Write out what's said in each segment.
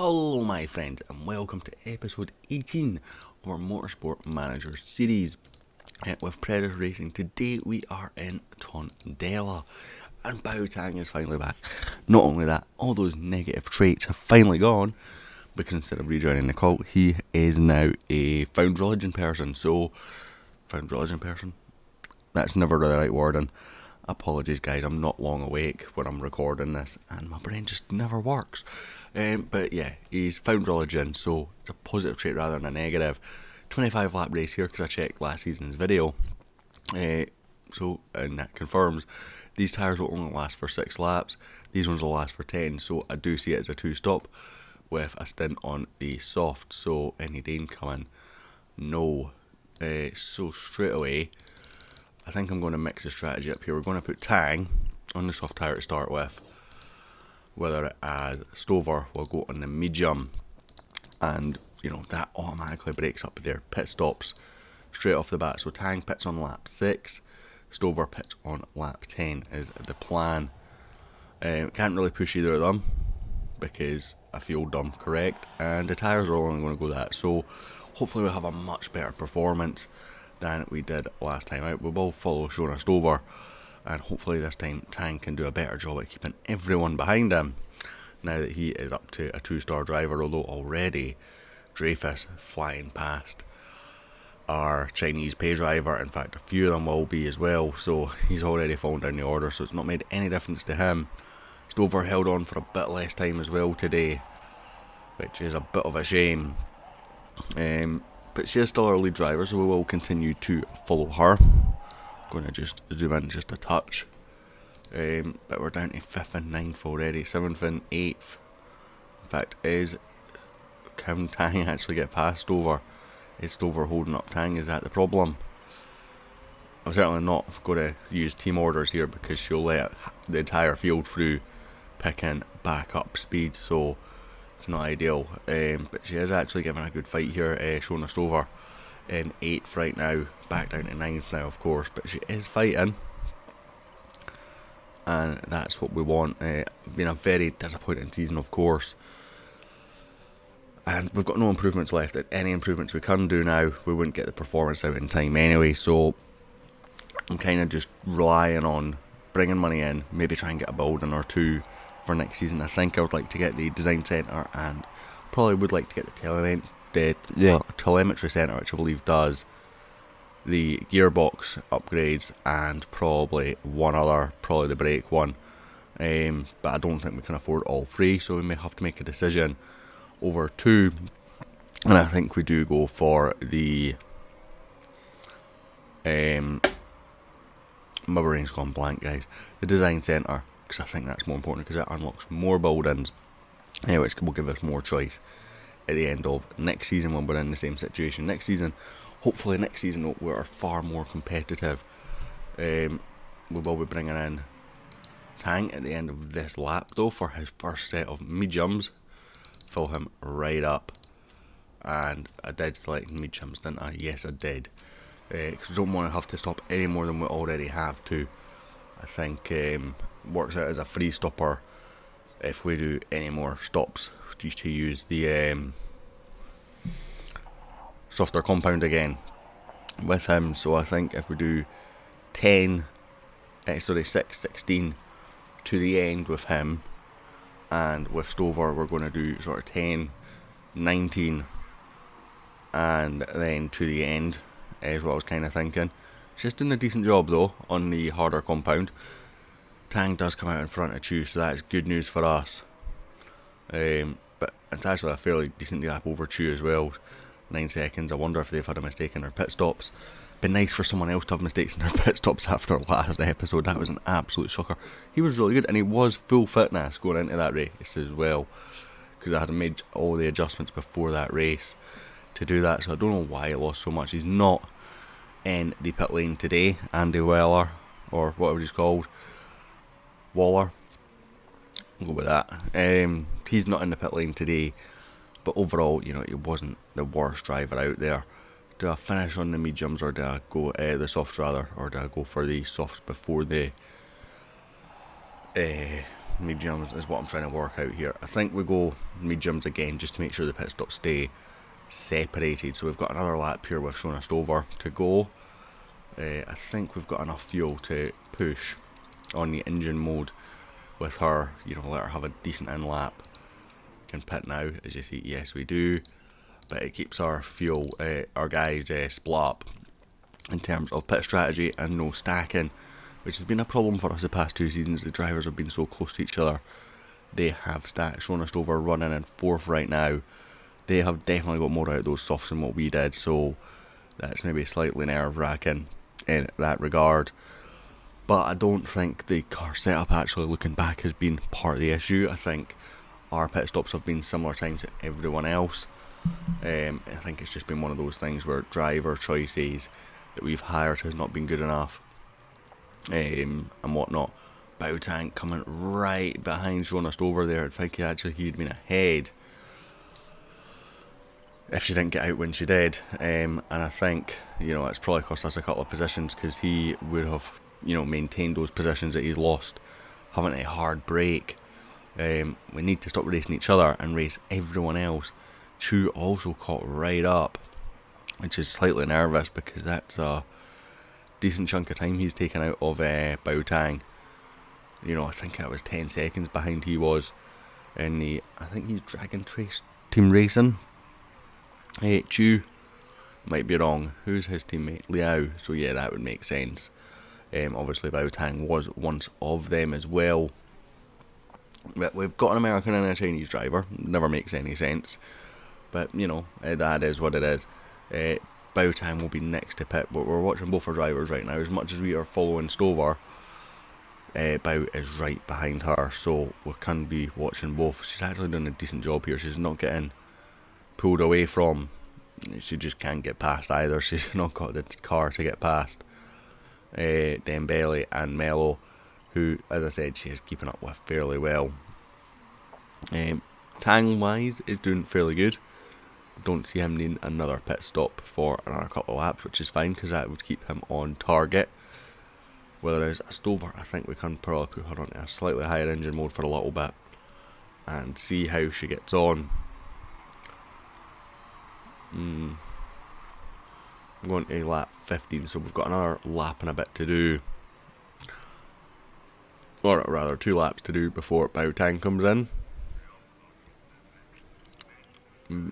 Hello my friends and welcome to episode 18 of our Motorsport Manager series with Predator Racing. Today we are in Tondela and Tang is finally back. Not only that, all those negative traits have finally gone because instead of rejoining the cult, he is now a found religion person. So, found religion person? That's never the right word, and apologies guys, I'm not long awake when I'm recording this and my brain just never works. But yeah, he's found religion, so it's a positive trait rather than a negative. 25 lap race here because I checked last season's video. And that confirms these tyres will only last for 6 laps. These ones will last for 10, so I do see it as a 2-stop with a stint on the soft. So any Dane coming? No. So straight away, I think I'm going to mix the strategy up here. We're going to put Tang on the soft tyre to start with, whether it as Stover will go on the medium, and you know that automatically breaks up their pit stops straight off the bat. So Tang pits on lap 6, Stover pits on lap 10 is the plan. Can't really push either of them because I fueled them correct, and the tyres are only going to go that. So hopefully we'll have a much better performance than we did last time out. We will follow Shona Stover, and hopefully this time Tang can do a better job at keeping everyone behind him now that he is up to a 2-star driver, although already Dreyfus flying past our Chinese pay driver. In fact, a few of them will be as well, so he's already fallen down the order, so it's not made any difference to him. Stover held on for a bit less time as well today, which is a bit of a shame. But she is still our lead driver, so we will continue to follow her. Going to just zoom in just a touch. But we're down to 5th and 9th already, 7th and 8th. In fact, can Tang actually get past Stover? Is Stover holding up Tang? Is that the problem? I'm certainly not going to use team orders here because she'll let the entire field through, picking back up speed, so it's not ideal. But she is actually giving a good fight here. Shona Stover in 8th right now, back down to 9th now of course, but she is fighting, and that's what we want. Been a very disappointing season of course, and we've got no improvements left. And any improvements we can do now, we wouldn't get the performance out in time anyway, so I'm kind of just relying on bringing money in, maybe try and get a building or two for next season. I think I would like to get the design centre, and probably would like to get the telemetry centre, which I believe does the gearbox upgrades, and probably one other, probably the brake one. But I don't think we can afford all three, so we may have to make a decision over two. And I think we do go for the my brain's gone blank guys, the design centre, because I think that's more important because it unlocks more buildings, which will give us more choice at the end of next season when we're in the same situation next season. Hopefully next season we are far more competitive. We will be bringing in Tang at the end of this lap though for his first set of mediums. Fill him right up, and I did select mediums, didn't I? Yes I did, because we don't want to have to stop any more than we already have to. I think works out as a free stopper if we do any more stops to use the softer compound again with him. So I think if we do 6, 16 to the end with him, and with Stover we're going to do sort of 10, 19 and then to the end is what I was kind of thinking. She's doing a decent job though on the harder compound. Tang does come out in front of Chu, so that's good news for us. But it's actually a fairly decent gap over Chu as well, 9 seconds. I wonder if they've had a mistake in their pit stops. Been nice for someone else to have mistakes in their pit stops after last episode. That was an absolute shocker. He was really good, and he was full fitness going into that race as well, because I had made all the adjustments before that race to do that, so I don't know why he lost so much. He's not in the pit lane today. Andy Weller, or whatever he's called, Waller, I'll go with that. He's not in the pit lane today, but overall, you know, he wasn't the worst driver out there. Do I finish on the mediums, or do I go the softs rather, or do I go for the softs before the mediums is what I'm trying to work out here. I think we go mediums again just to make sure the pit stops stay separated. So we've got another lap here with Shona Stover to go. I think we've got enough fuel to push on the engine mode with her, you know, let her have a decent in lap. Can pit now, as you see. Yes, we do, but it keeps our fuel, our guys split up in terms of pit strategy and no stacking, which has been a problem for us the past 2 seasons. The drivers have been so close to each other. They have stacked. Shona Stover running in 4th right now. They have definitely got more out of those softs than what we did, so that's maybe slightly nerve-wracking in that regard. But I don't think the car setup, actually looking back, has been part of the issue. I think our pit stops have been similar times to everyone else. I think it's just been one of those things where driver choices that we've hired has not been good enough, and whatnot. Boateng coming right behind Shona Stover there. I think he'd been ahead if she didn't get out when she did, and I think, you know, it's probably cost us a couple of positions, because he would have, you know, maintained those positions that he's lost having a hard break. We need to stop racing each other and race everyone else. Chu also caught right up, which is slightly nervous because that's a decent chunk of time he's taken out of Boateng. You know, I think that was 10 seconds behind he was in the, I think he's Dragon Trace Team Racing. Chu, might be wrong. Who's his teammate? Liao. So yeah, that would make sense. Obviously Boateng was once of them as well. But we've got an American and a Chinese driver. Never makes any sense. But, you know, that is what it is. Boateng will be next to pit, but we're watching both our drivers right now. As much as we are following Stover, Bout is right behind her, so we can be watching both. She's actually doing a decent job here. She's not getting pulled away from. She just can't get past either. She's not got the car to get past Dembele and Mello, who, as I said, she is keeping up with fairly well. Tang wise is doing fairly good. Don't see him needing another pit stop for another couple of laps, which is fine because that would keep him on target. Whereas Stover, I think we can probably put her on a slightly higher engine mode for a little bit and see how she gets on. I'm going to lap 15, so we've got another lap and a bit to do. Or rather, 2 laps to do before Boateng comes in.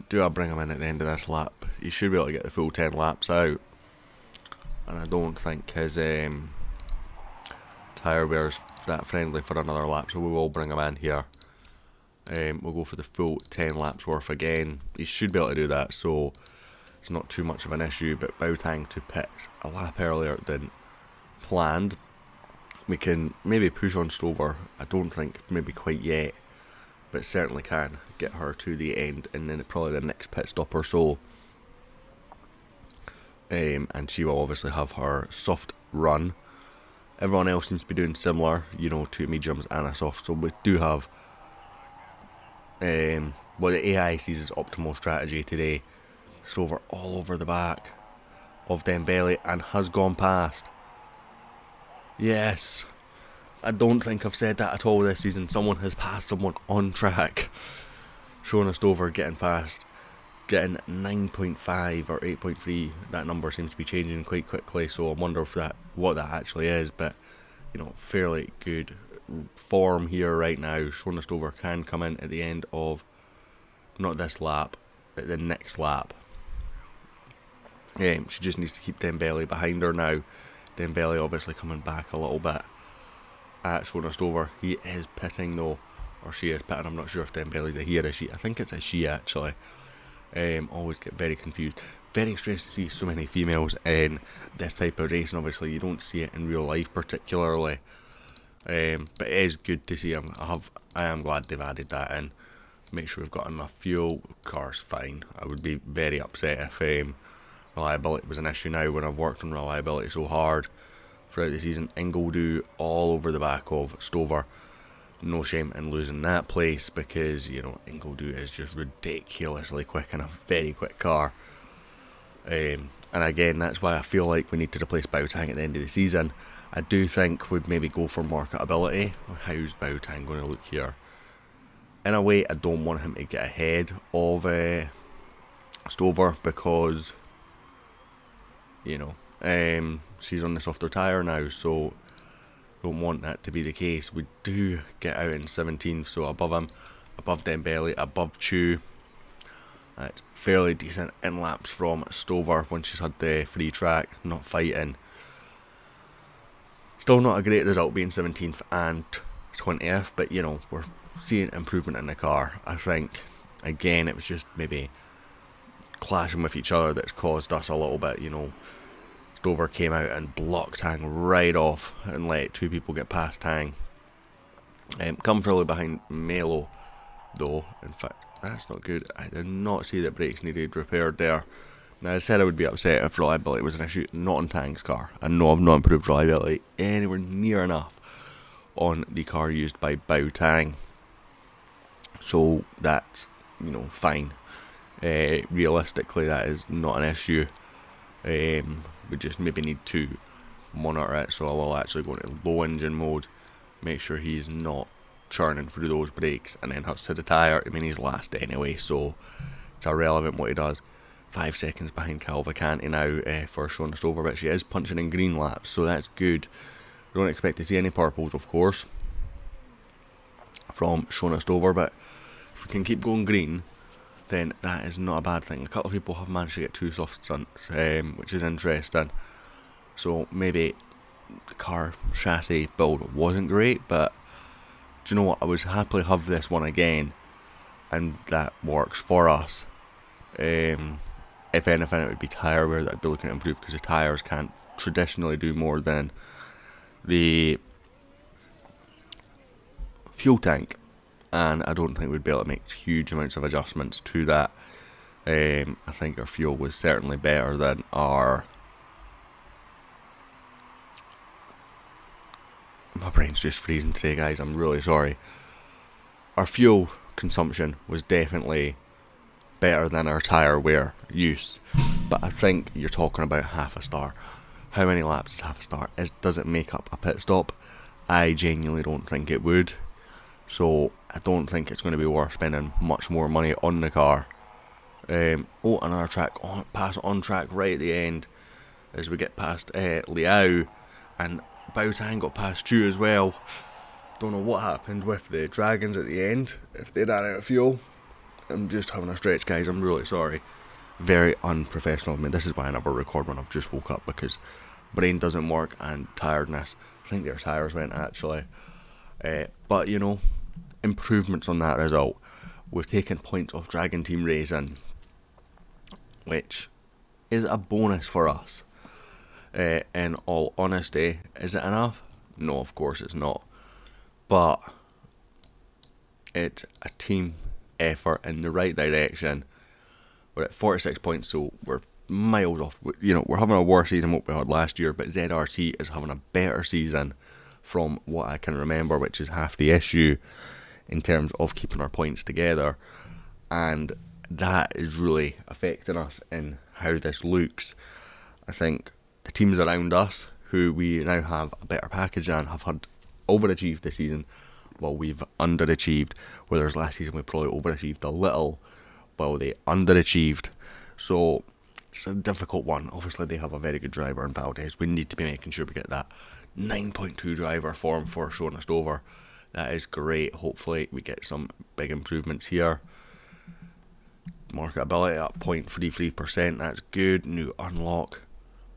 Do I bring him in at the end of this lap? He should be able to get the full 10 laps out. And I don't think his tyre wear's that friendly for another lap, so we will bring him in here. We'll go for the full 10 laps worth again. He should be able to do that, so it's not too much of an issue. But Boateng to pit a lap earlier than planned. We can maybe push on Stover. I don't think maybe quite yet, but certainly can get her to the end, and then probably the next pit stop or so. And she will obviously have her soft run. Everyone else seems to be doing similar, you know, 2 mediums and a soft. So we do have what the AI sees as optimal strategy today. Stover all over the back of Dembele and has gone past. Yes, I don't think I've said that at all this season. Someone has passed someone on track. Shona Stover getting past, getting 9.5 or 8.3. That number seems to be changing quite quickly, so I wonder if what that actually is. But, you know, fairly good form here right now. Shona Stover can come in at the end of not this lap, but the next lap. She just needs to keep Dembele behind her now. Dembele obviously coming back a little bit at Shona Stover. He is pitting though, or she is pitting. I'm not sure if Dembele's a he or a she. I think it's a she actually. Always get very confused. Very strange to see so many females in this type of racing. Obviously you don't see it in real life particularly, but it is good to see them. I am glad they've added that in. Make sure we've got enough fuel. Car's fine. I would be very upset if reliability was an issue now when I've worked on reliability so hard throughout the season. Ingledew all over the back of Stover. No shame in losing that place because, you know, Ingledew is just ridiculously quick and a very quick car. And again, that's why I feel like we need to replace Boateng at the end of the season. I do think we'd maybe go for marketability. How's Bautang going to look here? In a way, I don't want him to get ahead of Stover because, you know, she's on the softer tyre now, so don't want that to be the case. We do get out in 17th, so above him, above Dembele, above Chu. That's fairly decent in laps from Stover when she's had the free track, not fighting. Still not a great result being 17th and 20th, but you know, we're seeing improvement in the car. I think, again, it was just maybe clashing with each other that's caused us a little bit, you know. Stover came out and blocked Tang right off and let two people get past Tang. Comfortably behind Melo, though. In fact, that's not good. I did not see that brakes needed repaired there. Now, I said I would be upset if reliability was an issue, not on Tang's car. I know I've not improved reliability anywhere near enough on the car used by Bautang. So that's, you know, fine. Realistically, that is not an issue. We just maybe need to monitor it, so I will actually go into low engine mode, make sure he's not churning through those brakes, and then huts to the tyre. I mean, he's last anyway, so it's irrelevant what he does. 5 seconds behind Calvacanti now for Shona Stover, but she is punching in green laps, so that's good. We don't expect to see any purples, of course, from Shona Stover, but if we can keep going green, then that is not a bad thing. A couple of people have managed to get 2 soft stunts, which is interesting. So maybe the car chassis build wasn't great, but do you know what? I would happily have this one again, and that works for us. If anything, it would be tyre wear that I'd be looking to improve, because the tyres can't traditionally do more than the fuel tank, and I don't think we'd be able to make huge amounts of adjustments to that. I think our fuel was certainly better than our... My brain's just freezing today, guys, I'm really sorry. Our fuel consumption was definitely better than our tyre wear use, but I think you're talking about half a star. How many laps is half a star? Does it make up a pit stop? I genuinely don't think it would. So I don't think it's going to be worth spending much more money on the car. Oh, another track, pass on track right at the end as we get past Liao, and Bautang got past Chu as well. Don't know what happened with the Dragons at the end, if they ran out of fuel. I'm just having a stretch, guys, I'm really sorry. Very unprofessional of me. This is why I never record when I've just woke up, because brain doesn't work and tiredness. I think their tyres went actually. But you know, improvements on that result. We've taken points off Dragon Team Racing, which is a bonus for us. In all honesty, is it enough? No, of course it's not. But it's a team effort in the right direction. We're at 46 points, so we're miles off. You know, we're having a worse season than what we had last year, but ZRT is having a better season from what I can remember, which is half the issue in terms of keeping our points together, and that is really affecting us in how this looks. I think the teams around us, who we now have a better package and have had overachieved this season, well, we've underachieved, whereas last season we probably overachieved a little, well, they underachieved. So it's a difficult one. Obviously they have a very good driver in Valdez. We need to be making sure we get that 9.2 driver form for Shona Stover. That is great. Hopefully we get some big improvements here. Marketability up 0.33%, that's good. New unlock.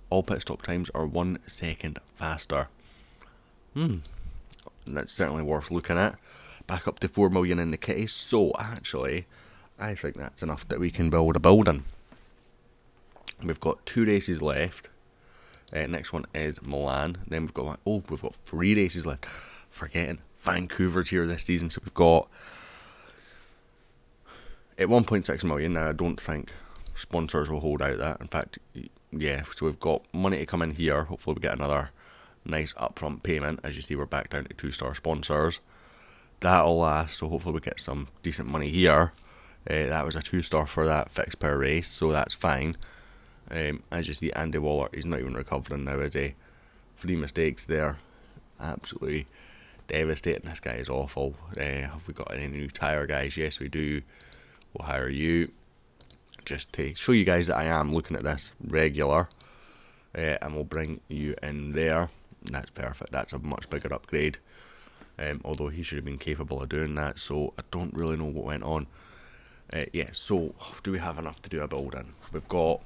All pit stop times are 1 second faster. That's certainly worth looking at. Back up to 4 million in the case. So actually, I think that's enough that we can build a building. We've got 2 races left. Next one is Milan. Then we've got 3 races left. Forgetting Vancouver's here this season, so we've got at 1.6 million. Now I don't think sponsors will hold out that. In fact, yeah. So we've got money to come in here. Hopefully we get another nice upfront payment. As you see, we're back down to 2-star sponsors. That'll last. So hopefully we get some decent money here. That was a 2-star for that fixed per race, so that's fine. As you see, Andy Waller, he's not even recovering now, is he? 3 mistakes there. Absolutely devastating. This guy is awful. Have we got any new tyre guys? Yes, we do. We'll hire you. Just to show you guys that I am looking at this regular. And we'll bring you in there. That's perfect. That's a much bigger upgrade. Although he should have been capable of doing that. So I don't really know what went on. Yeah, so do we have enough to do a build in? We've got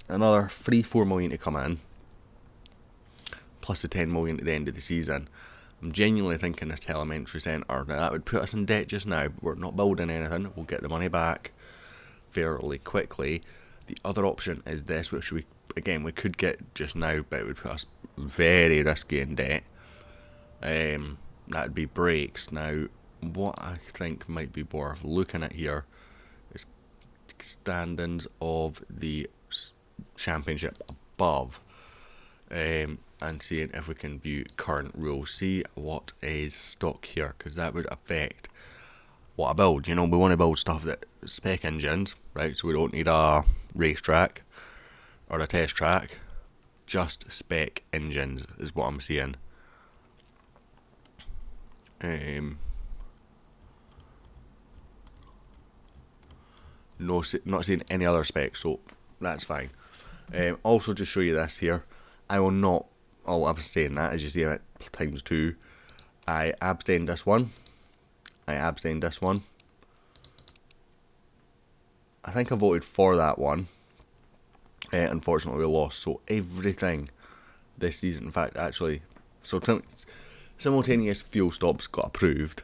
another 3-4 million to come in. Plus the 10 million at the end of the season. I'm genuinely thinking this telemetry centre, now that would put us in debt just now, but we're not building anything. We'll get the money back fairly quickly. The other option is this, which we could get just now, but it would put us very risky in debt. That would be brakes. Now, what I think might be worth looking at here is standings of the championship above. And seeing if we can view current rules, see what is stock here, because that would affect what I build. You know, we want to build stuff that spec engines, right? So we don't need a racetrack or a test track, just spec engines is what I'm seeing. No, not seeing any other specs, so that's fine. Also, just show you this here. I will not. I'll abstain that, as you see it times 2. I abstained this one. I abstained this one. I think I voted for that one. Unfortunately, we lost. So everything this season, in fact, actually, so simultaneous fuel stops got approved.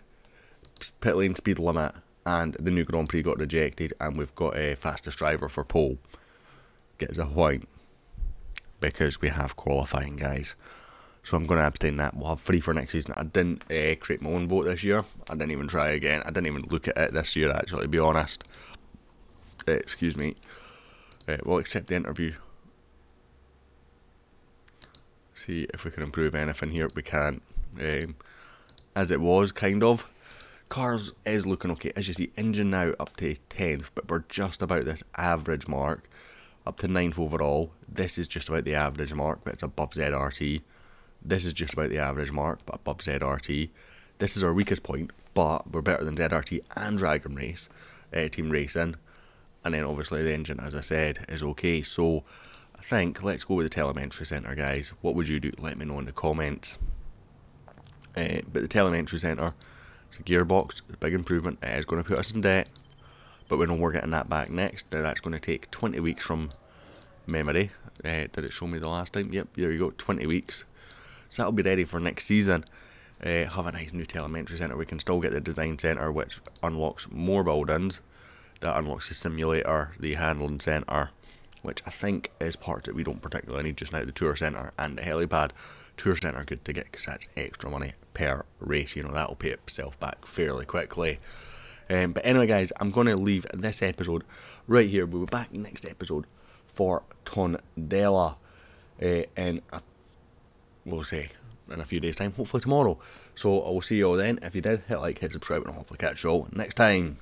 Pit lane speed limit and the new Grand Prix got rejected, and we've got a fastest driver for pole. Gets a point. Because we have qualifying, guys. So I'm going to abstain that. We'll have 3 for next season. I didn't create my own vote this year. I didn't even try again. I didn't even look at it this year, actually, to be honest. Excuse me. We'll accept the interview. See if we can improve anything here. We can't. As it was, kind of. Cars is looking okay. As you see, engine now up to 10th, but we're just about this average mark. Up to 9th overall. This is just about the average mark, but it's above ZRT. This is just about the average mark, but above ZRT. This is our weakest point, but we're better than ZRT and Dragon Race, Team Racing. And then obviously the engine, as I said, is okay. So I think let's go with the telemetry centre, guys. What would you do? Let me know in the comments. But the telemetry centre, it's a gearbox, it's a big improvement. It is going to put us in debt. But we know we're getting that back next. Now that's going to take 20 weeks from memory. Did it show me the last time? Yep, there you go, 20 weeks. So that'll be ready for next season. Have a nice new telemetry centre. We can still get the design centre, which unlocks more buildings. That unlocks the simulator, the handling centre, which I think is part that we don't particularly need just now. The tour centre and the helipad. Tour centre are good to get because that's extra money per race. You know, that'll pay itself back fairly quickly. But anyway, guys, I'm going to leave this episode right here. We'll be back next episode for Tondela we'll say in a few days' time, hopefully tomorrow. So I will see you all then. If you did, hit like, hit subscribe, and I'll hopefully catch you all next time.